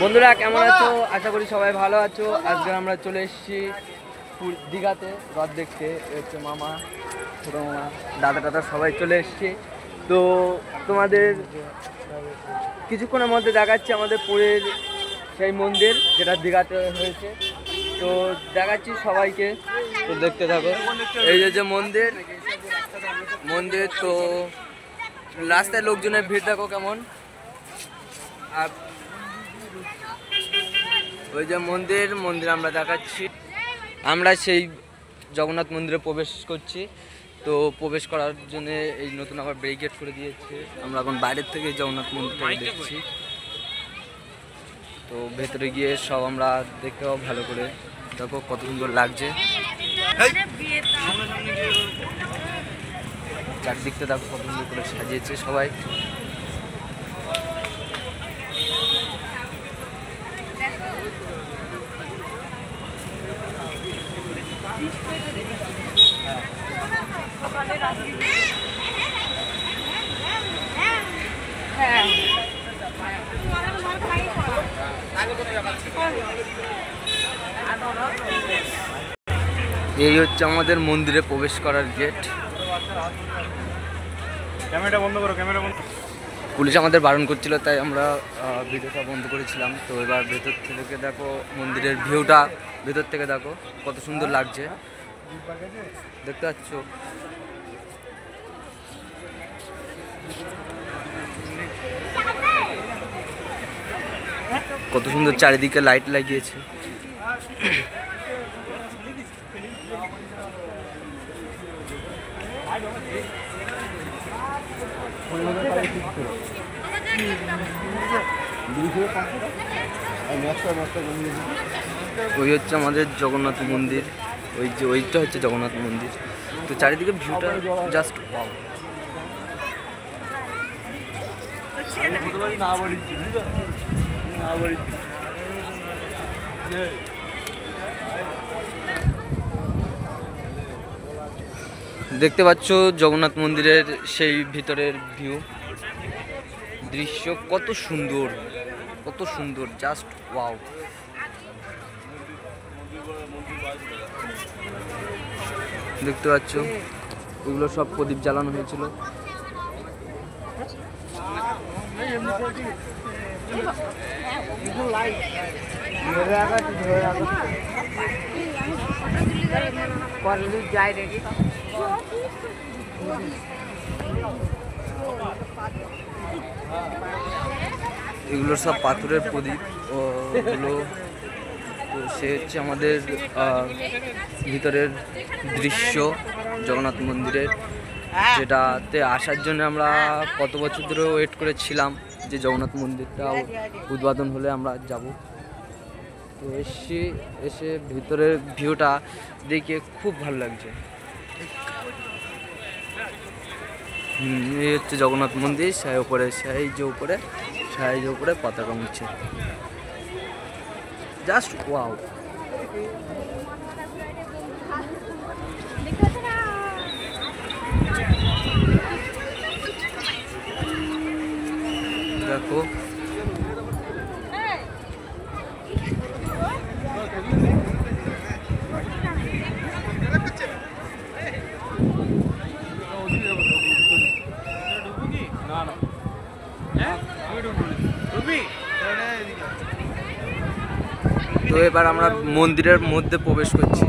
বন্ধুরা কেমন আছো? আশা করি সবাই ভালো আছো। আজকে আমরা চলে এসেছি দীঘাতে হ্রদ দেখতে। হচ্ছে মামা, ছোটো মামা, দাদা টাদা সবাই চলে এসেছি। তো তোমাদের কিছুক্ষণের মধ্যে দেখাচ্ছি আমাদের পুরীর সেই মন্দির যেটা দীঘাতে হয়েছে। তো দেখাচ্ছি সবাইকে, তো দেখতে থাকো। এই যে মন্দির মন্দির তো রাস্তায় লোকজনের ভিড় দেখো কেমন। আর ওই যে মন্দির আমরা দেখাচ্ছি। আমরা সেই জগন্নাথ মন্দিরে প্রবেশ করছি। তো প্রবেশ করার জন্য এই নতুন আবার ব্যারিকেড করে দিয়েছে। আমরা এখন বাইরের থেকে জগন্নাথ মন্দিরটা দেখছি। তো ভেতরে গিয়ে সব আমরা দেখতে পাবো ভালো করে। দেখো কত সুন্দর লাগছে, চারদিকটা দেখো কত সুন্দর করে সাজিয়েছে সবাই। এই হচ্ছে আমাদের মন্দিরে প্রবেশ করার গেট। ক্যামেরাটা বন্ধ করো, ক্যামেরা বন্ধ। পুলিশ আমাদের বারণ করছিল, তাই আমরা ভিডিওটা বন্ধ করেছিলাম। তো এবার ভেতর থেকে দেখো মন্দিরের ভিউটা, ভেতর থেকে দেখো কত সুন্দর লাগছে, দেখতে পাচ্ছ। কত সুন্দর চারিদিকে লাইট লাগিয়েছে। ওই হচ্ছে আমাদের জগন্নাথ মন্দির, ওইটা হচ্ছে জগন্নাথ মন্দির। তো চারিদিকে ভিউটা জাস্ট ওয়াও। দেখতে পাচ্ছ জগন্নাথ মন্দিরের সেই ভিতরের ভিউ দৃশ্য, কত সুন্দর, কত সুন্দর, জাস্ট ওয়াও। দেখতে পাচ্ছ ওগুলো সব প্রদীপ জ্বালানো হয়েছিল। এগুলো সব পাথরের প্রদীপ ওগুলো। তো সে হচ্ছে আমাদের ভিতরের দৃশ্য জগন্নাথ মন্দিরের, যেটাতে আসার জন্য আমরা কত বছর ধরে ওয়েট করেছিলাম যে জগন্নাথ মন্দিরটা উদ্বোধন হলে আমরা যাব। তো এসে ভিতরের ভিউটা দেখে খুব ভালো লাগছে। এই হচ্ছে জগন্নাথ মন্দির, সেই যে উপরে পতাকা উঠছে, জাস্ট ওয়াও। দেখো তো এবার আমরা মন্দিরের মধ্যে প্রবেশ করছি।